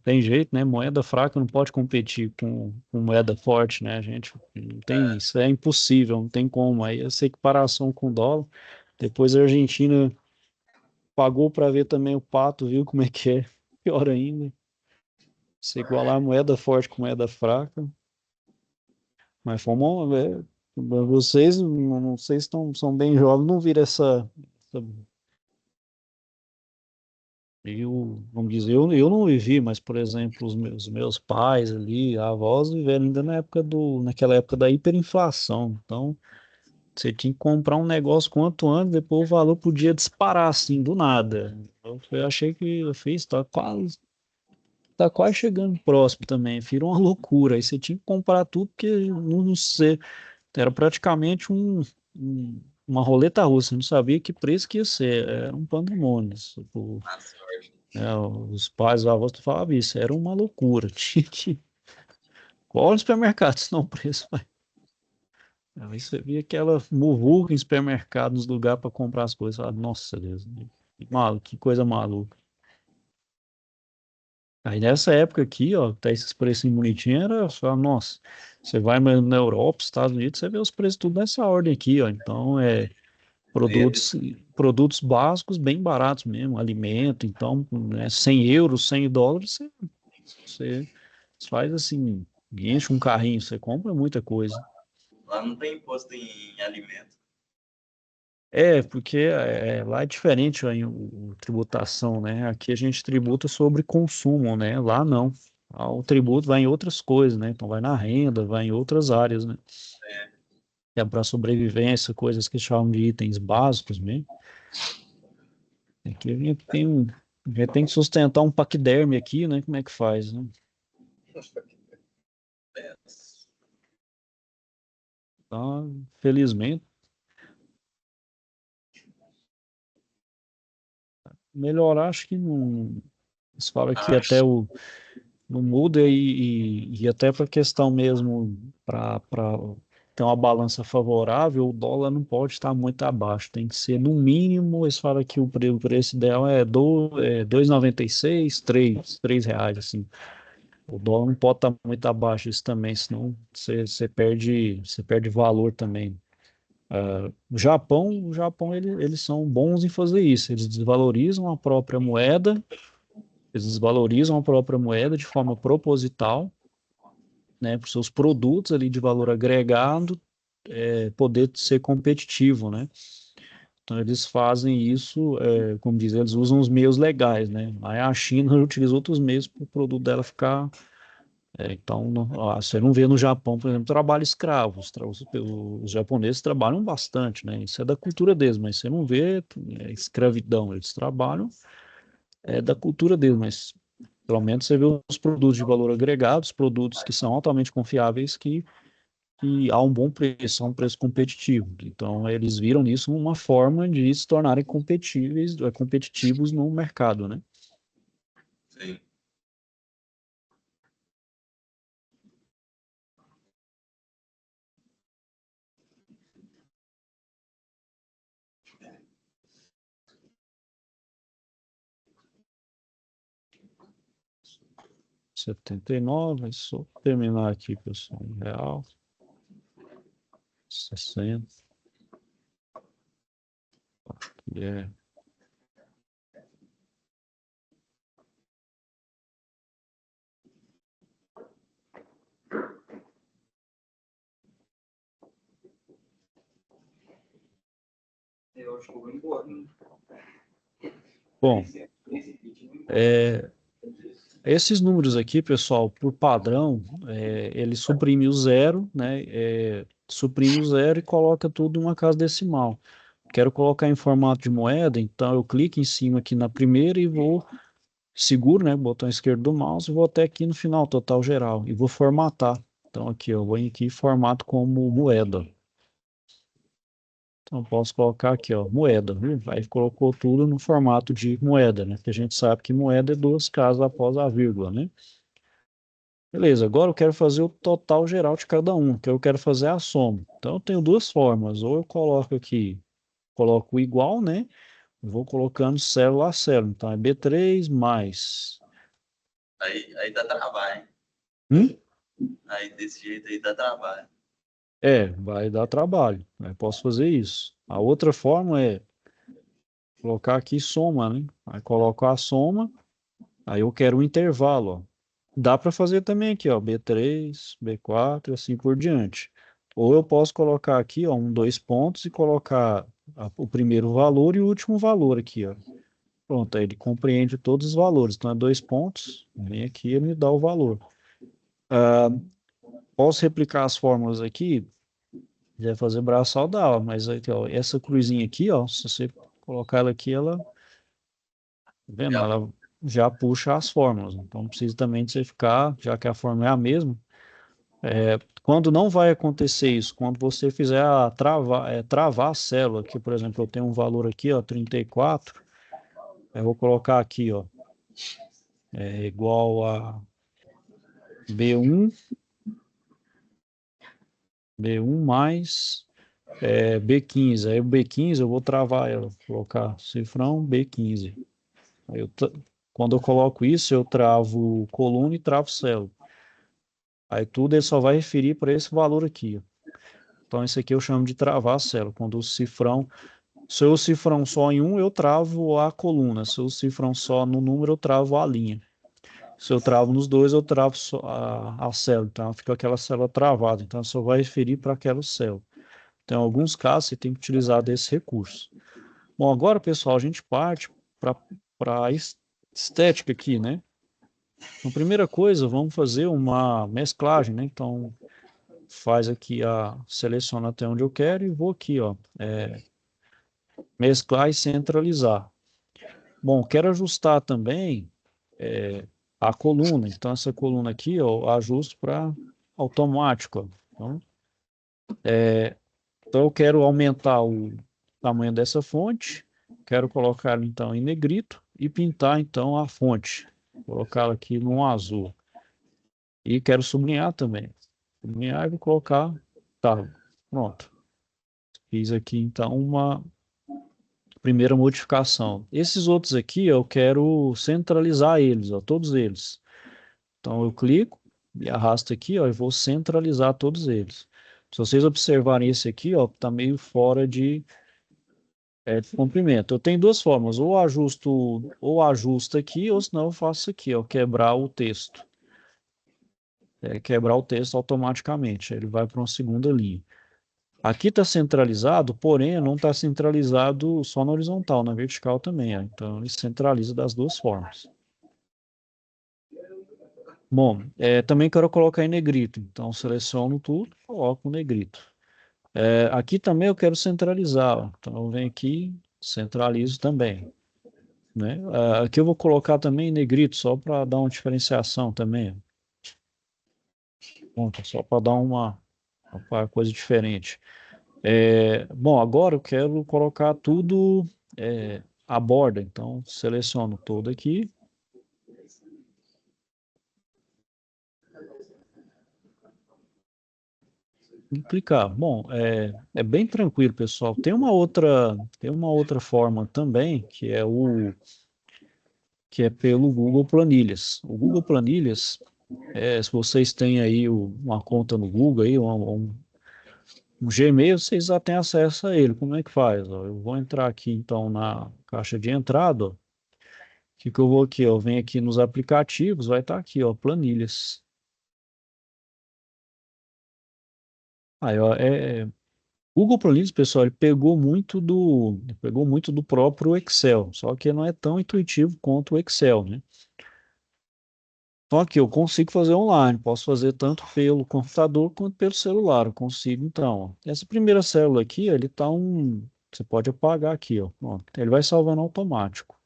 Tem jeito, né? Moeda fraca não pode competir com moeda forte, né? A gente não tem, isso é impossível, não tem como. Aí essa equiparação com o dólar. Depois a Argentina pagou para ver também o pato, viu como é que é? Pior ainda. Se igualar moeda forte com moeda fraca. Mas fomos, vocês, não sei se são bem jovens, não viram vamos dizer, eu não vivi, mas, por exemplo, os meus pais ali, avós, viveram ainda naquela época da hiperinflação. Então, você tinha que comprar um negócio quanto antes, depois o valor podia disparar assim, do nada. Eu achei que eu fiz, tá quase chegando próximo também, virou uma loucura. Aí você tinha que comprar tudo, porque não sei, era praticamente uma roleta russa, não sabia que preço que ia ser, era um pandemônio. Tipo, Na sorte. os pais, os avós falavam isso, era uma loucura. Qual no supermercado, senão o preço vai. Aí você via aquela muvuca em supermercado, nos lugares para comprar as coisas. Falava, nossa Deus, que coisa maluca. Aí nessa época aqui, ó, tá esses preços bonitinhos, era só, nossa, você vai na Europa, Estados Unidos, você vê os preços tudo nessa ordem aqui, ó. Então, produtos, produtos básicos bem baratos mesmo, alimento, então, né, 100 euros, 100 dólares, você faz assim, enche um carrinho, você compra muita coisa. Lá não tem imposto em alimento. Porque lá é diferente a tributação, né? Aqui a gente tributa sobre consumo, né? Lá não. Lá o tributo vai em outras coisas, né? Então vai na renda, vai em outras áreas, né? É para sobrevivência, coisas que chamam de itens básicos mesmo. Aqui a gente tem que sustentar um paquiderme aqui, né? Como é que faz, né? Então, felizmente, melhorar acho que não. Eles falam que até não muda e até para questão mesmo para ter uma balança favorável, o dólar não pode estar muito abaixo, tem que ser no mínimo, eles falam que o preço ideal é 2,96, três reais, assim. O dólar não pode estar muito abaixo disso também, senão você perde valor também. O Japão eles são bons em fazer isso, eles desvalorizam a própria moeda, eles desvalorizam a própria moeda de forma proposital, né, para os seus produtos ali de valor agregado poder ser competitivo, né? Então eles fazem isso, como diz, eles usam os meios legais, né? Aí a China utiliza outros meios para o produto dela ficar. Então você não vê no Japão, por exemplo, trabalho escravo. Os japoneses trabalham bastante, né? Isso é da cultura deles, mas você não vê escravidão. Eles trabalham da cultura deles, mas pelo menos você vê os produtos de valor agregado, os produtos que são altamente confiáveis, que há um bom preço, há um preço competitivo. Então, eles viram nisso uma forma de se tornarem competitivos no mercado, né? Sim. R$ 79, só terminar aqui, pessoal, em real, 60, que é Eu acho que eu vou embora. bom. Esses números aqui, pessoal, por padrão, ele suprime o zero, né? Suprime o zero e coloca tudo em uma casa decimal. Quero colocar em formato de moeda, então eu clico em cima aqui na primeira e seguro, né, botão esquerdo do mouse, e vou até aqui no final, total geral, e vou formatar. Então aqui, eu vou aqui formato como moeda. Então posso colocar aqui, ó, moeda, viu? Aí colocou tudo no formato de moeda, né? Porque a gente sabe que moeda é duas casas após a vírgula, né? Beleza, agora eu quero fazer o total geral de cada um, que eu quero fazer a soma. Então eu tenho duas formas, ou eu coloco aqui, coloco o igual, né? Vou colocando célula a célula. Então é B3 mais Aí dá trabalho, hein? Hum? Aí desse jeito aí dá trabalho. Vai dar trabalho, né? Posso fazer isso. A outra forma é colocar aqui soma, né? Aí coloco a soma, aí eu quero um intervalo, ó. Dá para fazer também aqui, ó, B3, B4 e assim por diante. Ou eu posso colocar aqui, ó, dois pontos e colocar o primeiro valor e o último valor aqui, ó. Pronto, aí ele compreende todos os valores. Então é dois pontos, vem aqui e ele me dá o valor. Posso replicar as fórmulas aqui, quiser fazer braçal dá, ó, mas aqui, ó, essa cruzinha aqui, ó, se você colocar ela aqui, ela, tá vendo? Já, Ela já puxa as fórmulas. Então não precisa também de você ficar, já que a fórmula é a mesma. Quando não vai acontecer isso, quando você fizer travar a célula, que por exemplo eu tenho um valor aqui, ó, 34, eu vou colocar aqui, ó, é igual a B1, B1 mais B15. Aí o B15 eu vou travar ela, colocar cifrão B15. Aí quando eu coloco isso, eu travo coluna e travo célula. Aí tudo ele só vai referir para esse valor aqui, ó. Então isso aqui eu chamo de travar a célula, quando o cifrão. Se eu cifrão só em um, eu travo a coluna. Se eu cifrão só no número, eu travo a linha. Se eu travo nos dois, eu travo só a célula. Então, fica aquela célula travada. Então, só vai referir para aquela célula. Então, em alguns casos, você tem que utilizar desse recurso. Bom, agora, pessoal, a gente parte para a estética aqui, né? Então, primeira coisa, vamos fazer uma mesclagem, né? Então, faz aqui seleciona até onde eu quero e vou aqui, ó, mesclar e centralizar. Bom, quero ajustar também a coluna. Então, essa coluna aqui, eu ajusto para automático, ó. Então, eu quero aumentar o tamanho dessa fonte, quero colocar então em negrito e pintar então a fonte, colocá-la aqui no azul. E quero sublinhar também. Sublinhar e vou colocar, tá, pronto. Fiz aqui então uma primeira modificação. Esses outros aqui eu quero centralizar eles, ó, todos eles. Então eu clico e arrasto aqui, ó, e vou centralizar todos eles. Se vocês observarem esse aqui, ó, tá meio fora de comprimento. Eu tenho duas formas, ou ajusto aqui, ou senão eu faço aqui, ó, quebrar o texto. Quebrar o texto automaticamente, aí ele vai para uma segunda linha. Aqui está centralizado, porém não está centralizado só na horizontal, na vertical também, ó. Então ele centraliza das duas formas. Bom, também quero colocar em negrito, então seleciono tudo, coloco o negrito. Aqui também eu quero centralizar, ó. Então eu venho aqui, centralizo também, né? Aqui eu vou colocar também em negrito, só para dar uma diferenciação também, ó. Pronto, só para dar uma coisa diferente. Bom, agora eu quero colocar tudo à borda, então seleciono todo aqui. E clicar. Bom, é bem tranquilo, pessoal. Tem uma outra forma também, que é pelo Google Planilhas. O Google Planilhas, se vocês têm aí uma conta no Google, aí, um Gmail, vocês já têm acesso a ele. Como é que faz? Ó, eu vou entrar aqui, então, na caixa de entrada, ó. O que eu vou aqui? Eu venho aqui nos aplicativos, vai estar aqui, ó, planilhas. Aí, ó, Google Planilhas, pessoal, ele pegou muito do próprio Excel, só que não é tão intuitivo quanto o Excel, né? Só que eu consigo fazer online, posso fazer tanto pelo computador quanto pelo celular, eu consigo então, ó. Essa primeira célula aqui, ele tá você pode apagar aqui, ó, pronto, ele vai salvando automático.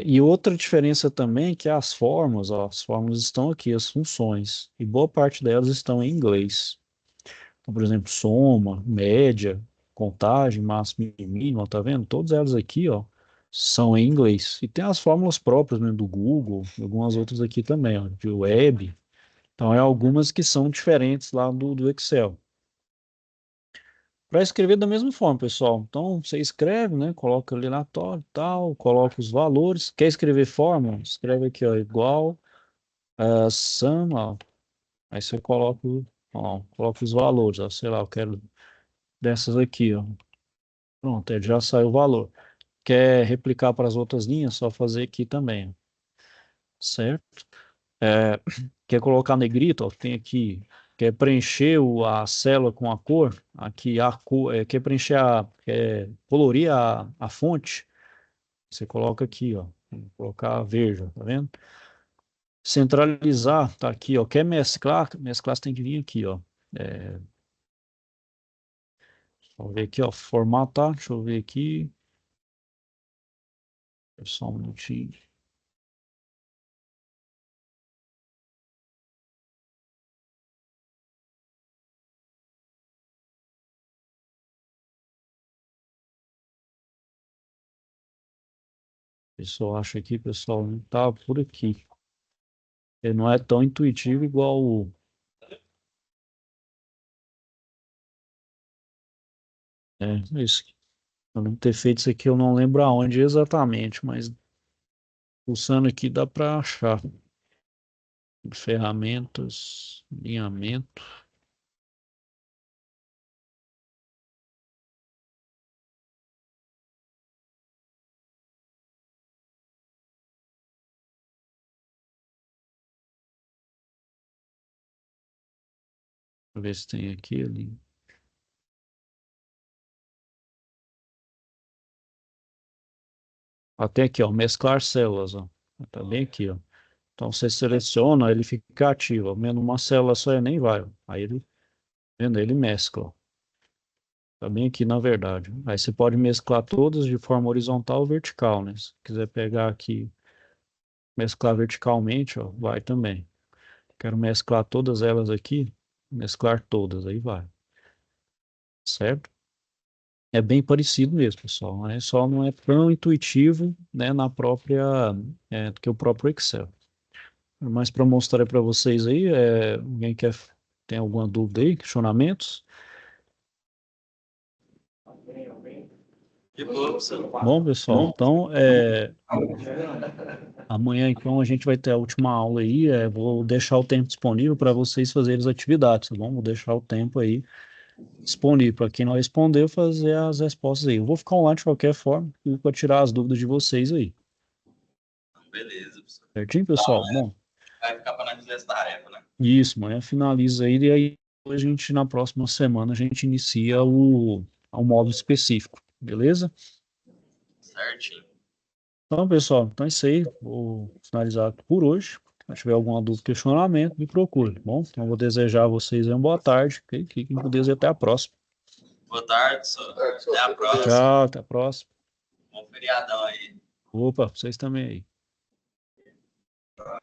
E outra diferença também é que as formas, ó, as formas estão aqui, as funções, e boa parte delas estão em inglês. Então, por exemplo, soma, média, contagem, máxima e mínima, tá vendo? Todas elas aqui, ó, são em inglês. E tem as fórmulas próprias, né, do Google, e algumas outras aqui também, ó, de web. Então, algumas que são diferentes lá do Excel. Para escrever da mesma forma, pessoal. Então, você escreve, né? Coloca aleatório e tal, coloca os valores. Quer escrever fórmula? Escreve aqui, ó, igual sum, ó. Aí você coloca, ó, coloca os valores, ó. Sei lá, eu quero dessas aqui, ó. Pronto, aí já saiu o valor. Quer replicar para as outras linhas? Só fazer aqui também, ó. Certo? É, quer colocar negrito? Ó, tem aqui. Quer preencher a célula com a cor? Aqui a cor. Quer preencher quer colorir a fonte? Você coloca aqui, ó. Vou colocar verde, ó, tá vendo? Centralizar, tá aqui, ó. Quer mesclar? Mesclar você tem que vir aqui, ó. É, vamos ver aqui, ó. Formatar, deixa eu ver aqui. Só um minutinho. Pessoal, acho aqui, pessoal, não tá por aqui. Ele não é tão intuitivo igual o. Isso. Eu lembro de ter feito isso aqui, eu não lembro aonde exatamente, mas pulsando aqui dá para achar. Ferramentas, alinhamento. Deixa eu ver se tem aqui ali. Até aqui, ó, mesclar células, ó. Tá bem aqui, ó. Então você seleciona, ele fica ativo. Ao menos uma célula só ele nem vai, ó. Aí ele, vendo, ele mescla, ó. Tá bem aqui, na verdade. Aí você pode mesclar todas de forma horizontal ou vertical, né? Se quiser pegar aqui, mesclar verticalmente, ó, vai também. Quero mesclar todas elas aqui, mesclar todas, aí vai. Certo? É bem parecido mesmo, pessoal, né? Só não é tão intuitivo, né, na própria, do que o próprio Excel. Mas para mostrar para vocês aí, alguém tem alguma dúvida aí, questionamentos? De boa, professor. Bom, pessoal, então, amanhã então a gente vai ter a última aula aí, vou deixar o tempo disponível para vocês fazerem as atividades, tá bom? Vou deixar o tempo aí disponível para quem não respondeu fazer as respostas aí. Eu vou ficar online de qualquer forma para tirar as dúvidas de vocês aí. Beleza, professor. Certinho, pessoal? Bom, Vai ficar para nós fazer essa tarefa, né? isso, amanhã finaliza aí e aí depois a gente, na próxima semana, a gente inicia o módulo específico, beleza? Certinho. Então, pessoal, então é isso aí. Vou finalizar por hoje. Se tiver alguma dúvida, questionamento, me procure, tá bom? Então, eu vou desejar a vocês uma boa tarde, ok? Fiquem com Deus e até a próxima. Boa tarde, professor. Até a próxima. Tchau, até a próxima. Bom feriadão aí. Opa, vocês também aí.